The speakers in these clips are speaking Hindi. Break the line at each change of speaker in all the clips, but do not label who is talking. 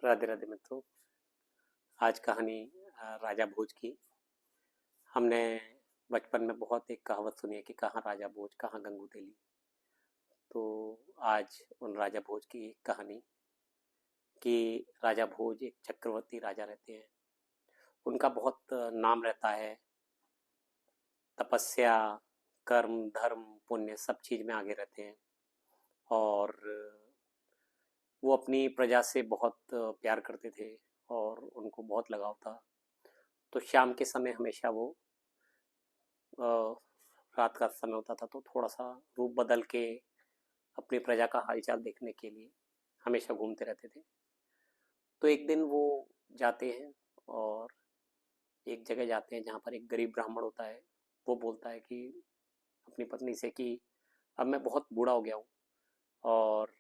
राधे राधे मित्रों। आज कहानी राजा भोज की। हमने बचपन में बहुत एक कहावत सुनी है कि कहाँ राजा भोज कहाँ गंगू तेली। तो आज उन राजा भोज की एक कहानी कि राजा भोज एक चक्रवर्ती राजा रहते हैं। उनका बहुत नाम रहता है, तपस्या, कर्म, धर्म, पुण्य सब चीज में आगे रहते हैं। और वो अपनी प्रजा से बहुत प्यार करते थे और उनको बहुत लगाव था। तो शाम के समय हमेशा वो रात का समय होता था तो थोड़ा सा रूप बदल के अपनी प्रजा का हालचाल देखने के लिए हमेशा घूमते रहते थे। तो एक दिन वो जाते हैं और एक जगह जाते हैं जहाँ पर एक गरीब ब्राह्मण होता है। वो बोलता है कि अपनी पत्नी से कि अब मैं बहुत बूढ़ा हो गया हूँ और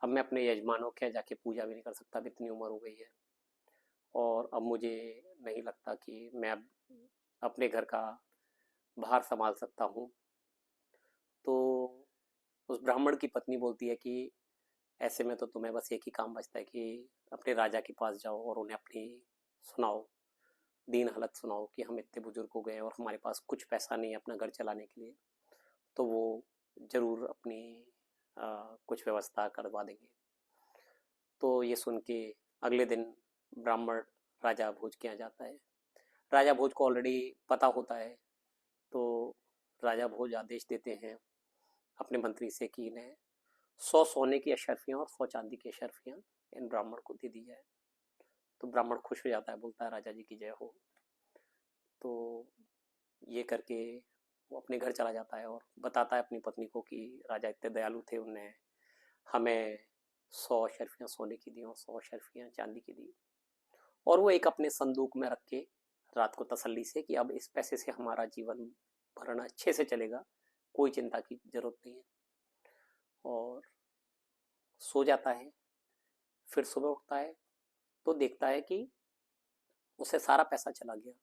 अब मैं अपने यजमानों के जाके पूजा भी नहीं कर सकता, अब इतनी उम्र हो गई है और अब मुझे नहीं लगता कि मैं अब अपने घर का भार संभाल सकता हूँ। तो उस ब्राह्मण की पत्नी बोलती है कि ऐसे में तो तुम्हें बस एक ही काम बचता है कि अपने राजा के पास जाओ और उन्हें अपनी सुनाओ, दीन हालत सुनाओ कि हम इतने बुजुर्ग हो गए और हमारे पास कुछ पैसा नहीं है अपना घर चलाने के लिए। तो वो जरूर अपनी कुछ व्यवस्था करवा देंगे। तो ये सुन के अगले दिन ब्राह्मण राजा भोज के यहाँ जाता है। राजा भोज को ऑलरेडी पता होता है। तो राजा भोज आदेश देते हैं अपने मंत्री से कि इन्हें 100 सोने की अशर्फियाँ और 100 चांदी की अशर्फियाँ इन ब्राह्मण को दे दी जाए। तो ब्राह्मण खुश हो जाता है, बोलता है राजा जी की जय हो। तो ये करके वो अपने घर चला जाता है और बताता है अपनी पत्नी को कि राजा इतने दयालु थे, उन्हें हमें 100 अशर्फियाँ सोने की दी और 100 अशर्फियाँ चांदी की दी। और वो एक अपने संदूक में रख के रात को तसल्ली से कि अब इस पैसे से हमारा जीवन भरण अच्छे से चलेगा, कोई चिंता की जरूरत नहीं है। और सो जाता है। फिर सुबह उठता है तो देखता है कि उसे सारा पैसा चला गया।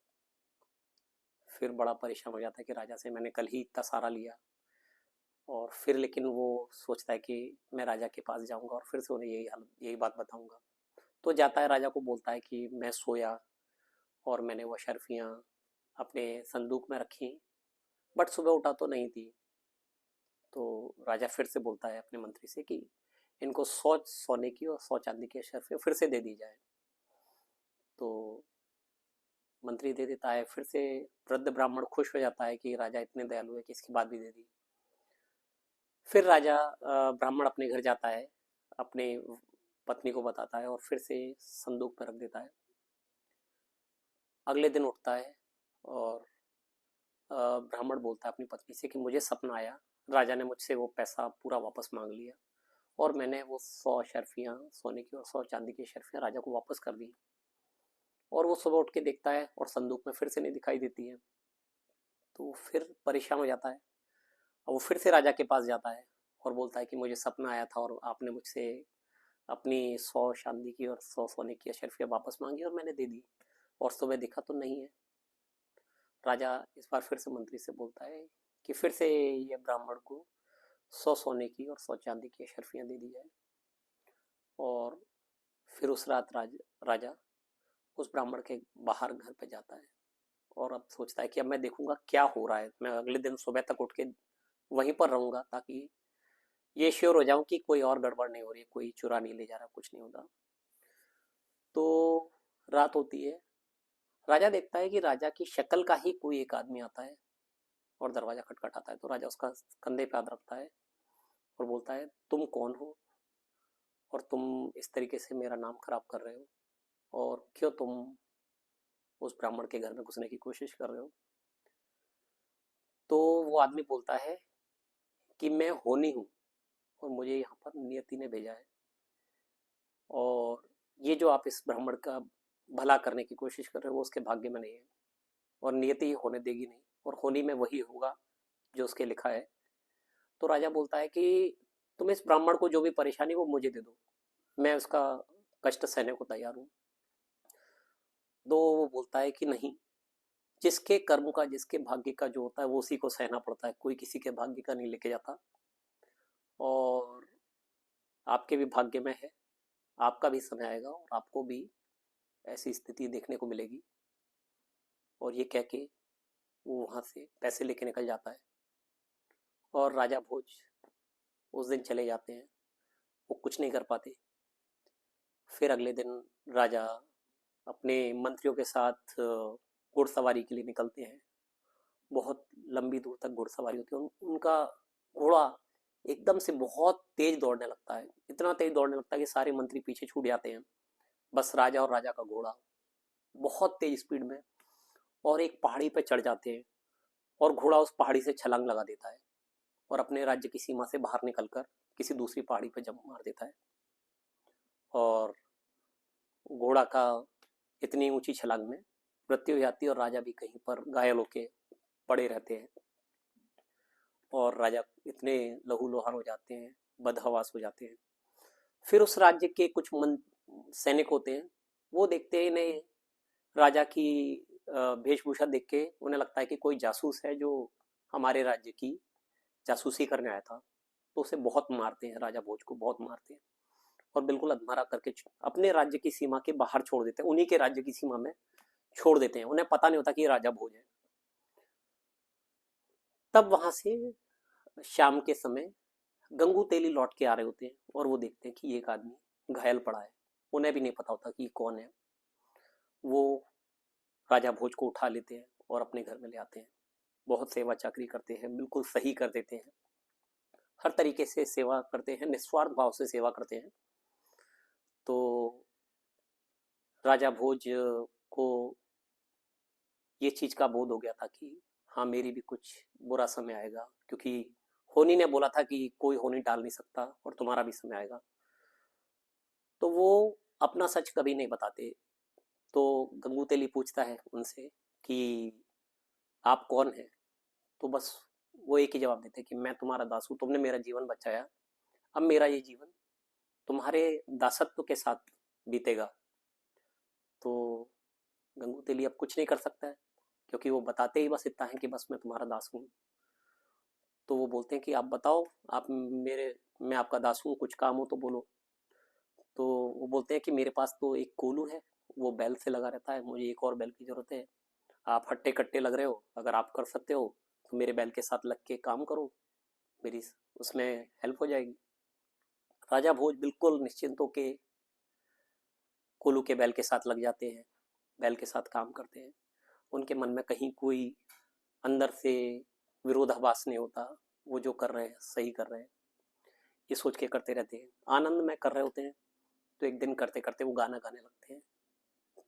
फिर बड़ा परेशान हो जाता है कि राजा से मैंने कल ही इतना सारा लिया। और फिर लेकिन वो सोचता है कि मैं राजा के पास जाऊंगा और फिर से उन्हें यही बात बताऊंगा। तो जाता है, राजा को बोलता है कि मैं सोया और मैंने वो शर्फियाँ अपने संदूक में रखी, बट सुबह उठा तो नहीं थी। तो राजा फिर से बोलता है अपने मंत्री से कि इनको 100 सोने की और 100 चांदी की शर्फियाँ फिर से दे दी जाए। तो मंत्री दे देता है। फिर से वृद्ध ब्राह्मण खुश हो जाता है कि राजा इतने दयालु है कि इसकी बात भी दे दी। फिर राजा ब्राह्मण अपने घर जाता है, अपने पत्नी को बताता है और फिर से संदूक पर रख देता है। अगले दिन उठता है और ब्राह्मण बोलता है अपनी पत्नी से कि मुझे सपना आया, राजा ने मुझसे वो पैसा पूरा वापस मांग लिया और मैंने वो 100 शर्फियाँ सोने की और 100 चांदी की शर्फियाँ राजा को वापस कर दी। और वो सुबह उठ के देखता है और संदूक में फिर से नहीं दिखाई देती है। तो वो फिर परेशान हो जाता है और वो फिर से राजा के पास जाता है और बोलता है कि मुझे सपना आया था और आपने मुझसे अपनी 100 चांदी की और 100 सोने की अशर्फियाँ वापस मांगी और मैंने दे दी और सुबह देखा तो नहीं है। राजा इस बार फिर से मंत्री से बोलता है कि फिर से ये ब्राह्मण को 100 सोने की और 100 चांदी की अशर्फियाँ दे दी जाए। और फिर उस रात राजा उस ब्राह्मण के बाहर घर पे जाता है और अब सोचता है कि अब मैं देखूंगा क्या हो रहा है। मैं अगले दिन सुबह तक उठ के वहीं पर रहूंगा ताकि ये श्योर हो जाऊं कि कोई और गड़बड़ नहीं हो रही है, कोई चुरा नहीं ले जा रहा, कुछ नहीं होता। तो रात होती है। राजा देखता है कि राजा की शक्ल का ही कोई एक आदमी आता है और दरवाजा खटखटाता है। तो राजा उसका कंधे पे हाथ रखता है और बोलता है तुम कौन हो और तुम इस तरीके से मेरा नाम खराब कर रहे हो और क्यों तुम उस ब्राह्मण के घर में घुसने की कोशिश कर रहे हो। तो वो आदमी बोलता है कि मैं होनी हूँ और मुझे यहाँ पर नियति ने भेजा है और ये जो आप इस ब्राह्मण का भला करने की कोशिश कर रहे हो वो उसके भाग्य में नहीं है और नियति होने देगी नहीं और होनी में वही होगा जो उसके लिखा है। तो राजा बोलता है कि तुम इस ब्राह्मण को जो भी परेशानी वो मुझे दे दो, मैं उसका कष्ट सहने को तैयार हूँ। तो वो बोलता है कि नहीं, जिसके कर्म का जिसके भाग्य का जो होता है वो उसी को सहना पड़ता है, कोई किसी के भाग्य का नहीं लेके जाता और आपके भी भाग्य में है आपका भी समय आएगा और आपको भी ऐसी स्थिति देखने को मिलेगी। और ये कह के वो वहाँ से पैसे लेके निकल जाता है और राजा भोज उस दिन चले जाते हैं। वो कुछ नहीं कर पाते। फिर अगले दिन राजा अपने मंत्रियों के साथ घुड़सवारी के लिए निकलते हैं। बहुत लंबी दूर तक घुड़सवारी होती है। उनका घोड़ा एकदम से बहुत तेज दौड़ने लगता है। इतना तेज दौड़ने लगता है कि सारे मंत्री पीछे छूट जाते हैं। बस राजा और राजा का घोड़ा बहुत तेज स्पीड में और एक पहाड़ी पर चढ़ जाते हैं और घोड़ा उस पहाड़ी से छलांग लगा देता है और अपने राज्य की सीमा से बाहर निकलकर किसी दूसरी पहाड़ी पर जंप मार देता है। और घोड़ा का इतनी ऊंची छलांग में मृत्यु हो जाती है और राजा भी कहीं पर घायल होके पड़े रहते हैं। और राजा इतने लहूलुहान हो जाते हैं, बदहवास हो जाते हैं। फिर उस राज्य के कुछ सैनिक होते हैं, वो देखते हैं इन्हें राजा की वेशभूषा देख के उन्हें लगता है कि कोई जासूस है जो हमारे राज्य की जासूसी करने आया था। तो उसे बहुत मारते हैं, राजा भोज को बहुत मारते हैं और बिल्कुल अधमरा करके अपने राज्य की सीमा के बाहर छोड़ देते हैं। उन्हीं के राज्य की सीमा में छोड़ देते हैं। उन्हें पता नहीं होता कि ये राजा भोज है। तब वहां से शाम के समय गंगू तेली लौट के आ रहे होते हैं और वो देखते हैं कि एक आदमी घायल पड़ा है। उन्हें भी नहीं पता होता कि कौन है। वो राजा भोज को उठा लेते हैं और अपने घर में ले आते हैं। बहुत सेवा चाकरी करते हैं, बिल्कुल सही कर देते हैं, हर तरीके से सेवा करते हैं, निस्वार्थ भाव से सेवा करते हैं। तो राजा भोज को ये चीज का बोध हो गया था कि हाँ, मेरी भी कुछ बुरा समय आएगा, क्योंकि होनी ने बोला था कि कोई होनी टाल नहीं सकता और तुम्हारा भी समय आएगा। तो वो अपना सच कभी नहीं बताते। तो गंगू तेली पूछता है उनसे कि आप कौन हैं। तो बस वो एक ही जवाब देते कि मैं तुम्हारा दास हूँ, तुमने मेरा जीवन बचाया, अब मेरा ये जीवन तुम्हारे दासत्व के साथ बीतेगा। तो गंगू तेली अब कुछ नहीं कर सकता है, क्योंकि वो बताते ही बस इतना है कि बस मैं तुम्हारा दास हूँ। तो वो बोलते हैं कि आप बताओ, आप मेरे मैं आपका दास हूँ, कुछ काम हो तो बोलो। तो वो बोलते हैं कि मेरे पास तो एक कोलू है, वो बैल से लगा रहता है, मुझे एक और बैल की जरूरत है। आप हट्टे कट्टे लग रहे हो, अगर आप कर सकते हो तो मेरे बैल के साथ लग के काम करो, मेरी उसमें हेल्प हो जाएगी। राजा भोज बिल्कुल निश्चिंत होके कोलू के बैल के साथ लग जाते हैं, बैल के साथ काम करते हैं। उनके मन में कहीं कोई अंदर से विरोधाभास नहीं होता, वो जो कर रहे हैं सही कर रहे हैं, ये सोच के करते रहते हैं, आनंद में कर रहे होते हैं। तो एक दिन करते करते वो गाना गाने लगते हैं।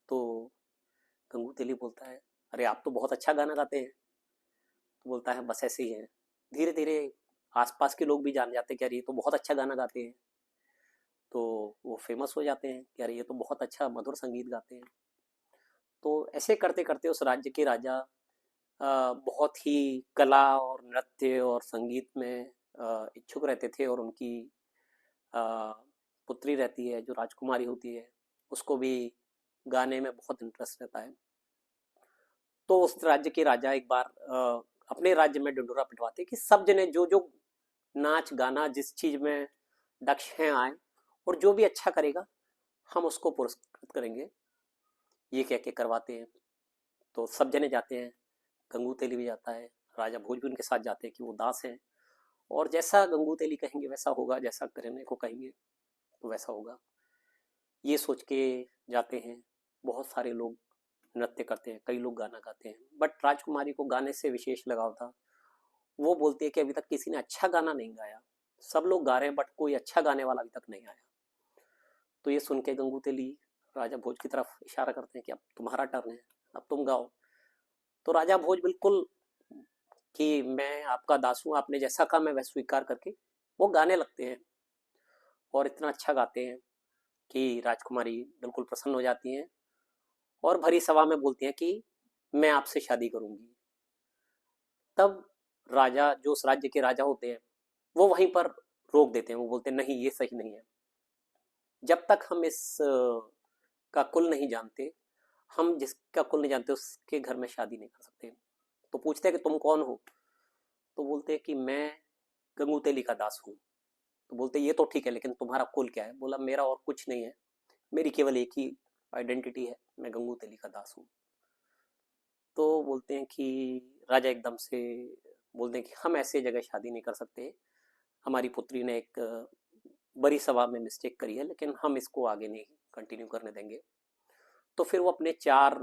तो गंगू तेली बोलता है, अरे आप तो बहुत अच्छा गाना गाते हैं। तो बोलता है बस ऐसे ही है। धीरे धीरे आसपास के लोग भी जान जाते हैं कि अरे ये तो बहुत अच्छा गाना गाते हैं। तो वो फेमस हो जाते हैं कि अरे ये तो बहुत अच्छा मधुर संगीत गाते हैं। तो ऐसे करते करते उस राज्य के राजा बहुत ही कला और नृत्य और संगीत में इच्छुक रहते थे। और उनकी अ, पुत्री रहती है जो राजकुमारी होती है, उसको भी गाने में बहुत इंटरेस्ट रहता है। तो उस राज्य के राजा एक बार अपने राज्य में ढिंढोरा पिटवाते कि सब जने जो जो नाच गाना जिस चीज में दक्ष हैं आए, और जो भी अच्छा करेगा हम उसको पुरस्कृत करेंगे, ये कह के करवाते हैं। तो सब जने जाते हैं, गंगू तेली भी जाता है, राजा भोज भी उनके साथ जाते हैं कि वो दास हैं और जैसा गंगू तेली कहेंगे वैसा होगा, जैसा करने को कहेंगे तो वैसा होगा, ये सोच के जाते हैं। बहुत सारे लोग नृत्य करते हैं, कई लोग गाना गाते हैं, बट राजकुमारी को गाने से विशेष लगाव था। वो बोलती है कि अभी तक किसी ने अच्छा गाना नहीं गाया, सब लोग गा रहे हैं बट कोई अच्छा गाने वाला अभी तक नहीं आया। तो ये सुन के गंगू तेली राजा भोज की तरफ इशारा करते हैं कि अब तुम्हारा टर्न है, अब तुम गाओ। तो राजा भोज बिल्कुल कि मैं आपका दास हूँ, आपने जैसा कहा मैं वह स्वीकार करके वो गाने लगते हैं और इतना अच्छा गाते हैं कि राजकुमारी बिल्कुल प्रसन्न हो जाती हैं और भरी सभा में बोलती हैं कि मैं आपसे शादी करूंगी। तब राजा जो उस राज्य के राजा होते हैं वो वहीं पर रोक देते हैं। वो बोलते हैं नहीं, ये सही नहीं है, जब तक हम इस का कुल नहीं जानते, हम जिसका कुल नहीं जानते उसके घर में शादी नहीं कर सकते। तो पूछते हैं कि तुम कौन हो। तो बोलते हैं कि मैं गंगू तेली का दास हूँ। तो बोलते हैं ये तो ठीक है, लेकिन तुम्हारा कुल क्या है। बोला मेरा और कुछ नहीं है, मेरी केवल एक ही आइडेंटिटी है, मैं गंगू तेली का दास हूँ। तो बोलते हैं कि राजा एकदम से बोलते हैं कि हम ऐसे जगह शादी नहीं कर सकते, हमारी पुत्री ने एक बड़ी सभा में मिस्टेक करी है, लेकिन हम इसको आगे नहीं कंटिन्यू करने देंगे। तो फिर वो अपने चार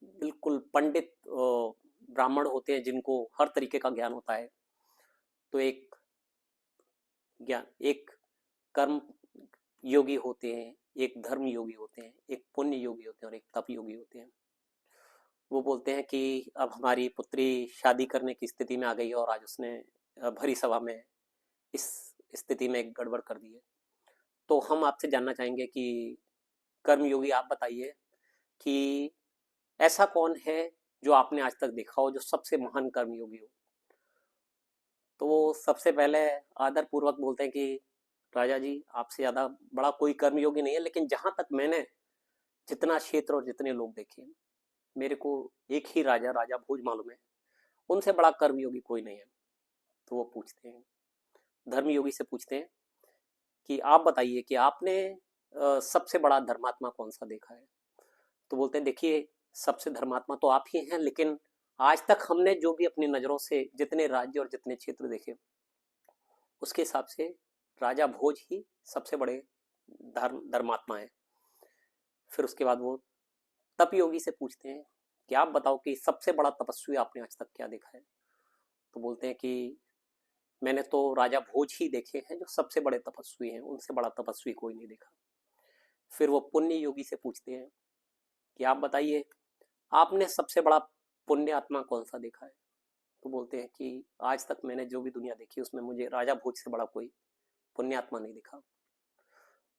बिल्कुल पंडित ब्राह्मण होते हैं जिनको हर तरीके का ज्ञान होता है। तो एक ज्ञान, एक कर्म योगी होते हैं, एक धर्म योगी होते हैं, एक पुण्य योगी होते हैं और एक तप योगी होते हैं। वो बोलते हैं कि अब हमारी पुत्री शादी करने की स्थिति में आ गई है और आज उसने भरी सभा में इस स्थिति में एक गड़बड़ कर दी है। तो हम आपसे जानना चाहेंगे कि कर्मयोगी आप बताइए कि ऐसा कौन है जो आपने आज तक देखा हो जो सबसे महान कर्मयोगी हो। तो वो सबसे पहले आदर पूर्वक बोलते हैं कि राजा जी, आपसे ज्यादा बड़ा कोई कर्मयोगी नहीं है, लेकिन जहां तक मैंने जितना क्षेत्र और जितने लोग देखे, मेरे को एक ही राजा राजा भोज मालूम है, उनसे बड़ा कर्मयोगी कोई नहीं है। तो वो पूछते हैं, धर्मयोगी से पूछते हैं कि आप बताइए कि आपने सबसे बड़ा धर्मात्मा कौन सा देखा है। तो बोलते हैं देखिए, सबसे धर्मात्मा तो आप ही हैं, लेकिन आज तक हमने जो भी अपनी नजरों से जितने राज्य और जितने क्षेत्र देखे, उसके हिसाब से राजा भोज ही सबसे बड़े धर्मात्मा है। फिर उसके बाद वो तप योगी से पूछते हैं कि आप बताओ कि सबसे बड़ा तपस्वी आपने आज तक क्या देखा है। तो बोलते हैं कि मैंने तो राजा भोज ही देखे हैं जो सबसे बड़े तपस्वी हैं, उनसे बड़ा तपस्वी कोई नहीं देखा। फिर वो पुण्य योगी से पूछते हैं कि आप बताइए, आपने सबसे बड़ा पुण्य आत्मा कौन सा देखा है। तो बोलते हैं कि आज तक मैंने जो भी दुनिया देखी उसमें मुझे राजा भोज से बड़ा कोई पुण्य आत्मा नहीं दिखा।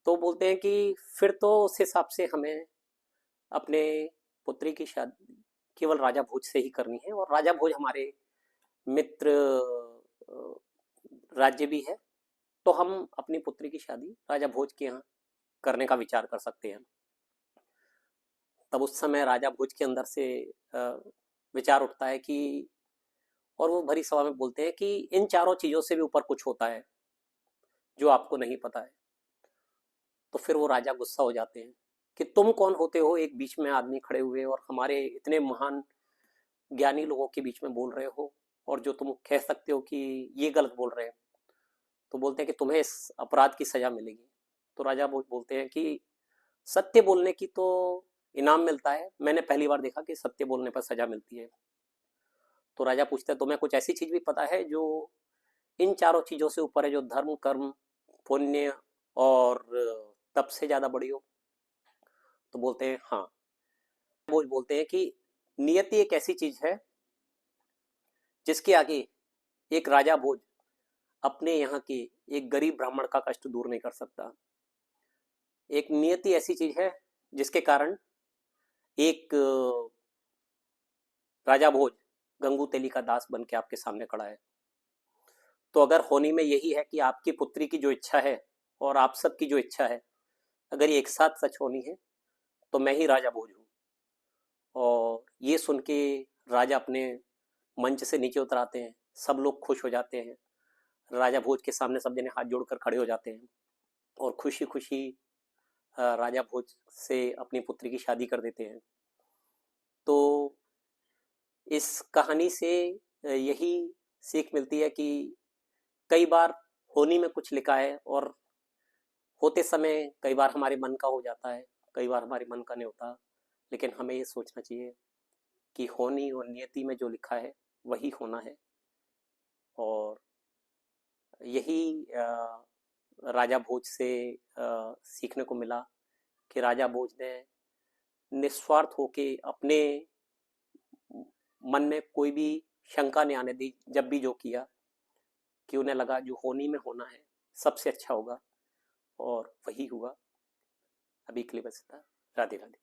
तो बोलते हैं कि फिर तो उस हिसाब से हमें अपने पुत्री की शादी केवल राजा भोज से ही करनी है, और राजा भोज हमारे मित्र राज्य भी है, तो हम अपनी पुत्री की शादी राजा भोज के यहाँ करने का विचार कर सकते हैं। तब उस समय राजा भोज के अंदर से विचार उठता है कि, और वो भरी सभा में बोलते हैं कि इन चारों चीजों से भी ऊपर कुछ होता है जो आपको नहीं पता है। तो फिर वो राजा गुस्सा हो जाते हैं कि तुम कौन होते हो एक बीच में आदमी खड़े हुए और हमारे इतने महान ज्ञानी लोगों के बीच में बोल रहे हो, और जो तुम कह सकते हो कि ये गलत बोल रहे हैं। तो बोलते हैं कि तुम्हें इस अपराध की सजा मिलेगी। तो राजा बोलते हैं कि सत्य बोलने की तो इनाम मिलता है, मैंने पहली बार देखा कि सत्य बोलने पर सजा मिलती है। तो राजा पूछता है तुम्हें कुछ ऐसी चीज भी पता है जो इन चारों चीजों से ऊपर है, जो धर्म कर्म पुण्य और तप से ज्यादा बड़ी हो। तो बोलते हैं हाँ। वो बोलते हैं कि नियति एक ऐसी चीज है जिसके आगे एक राजा भोज अपने यहाँ के एक गरीब ब्राह्मण का कष्ट दूर नहीं कर सकता। एक नियति ऐसी चीज है जिसके कारण एक राजा भोज गंगू तेली का दास बन के आपके सामने खड़ा है। तो अगर होनी में यही है कि आपकी पुत्री की जो इच्छा है और आप सबकी जो इच्छा है, अगर ये एक साथ सच होनी है, तो मैं ही राजा भोज हूँ। और ये सुन के राजा अपने मंच से नीचे उतराते हैं, सब लोग खुश हो जाते हैं, राजा भोज के सामने सब जने हाथ जोड़कर खड़े हो जाते हैं और खुशी खुशी राजा भोज से अपनी पुत्री की शादी कर देते हैं। तो इस कहानी से यही सीख मिलती है कि कई बार होनी में कुछ लिखा है और होते समय कई बार हमारे मन का हो जाता है, कई बार हमारे मन का नहीं होता, लेकिन हमें ये सोचना चाहिए कि होनी और नियति में जो लिखा है वही होना है। और यही राजा भोज से सीखने को मिला कि राजा भोज ने निस्वार्थ होके अपने मन में कोई भी शंका नहीं आने दी, जब भी जो किया कि उन्हें लगा जो होनी में होना है सबसे अच्छा होगा, और वही हुआ। अभी के लिए बस इतना। राधे राधे।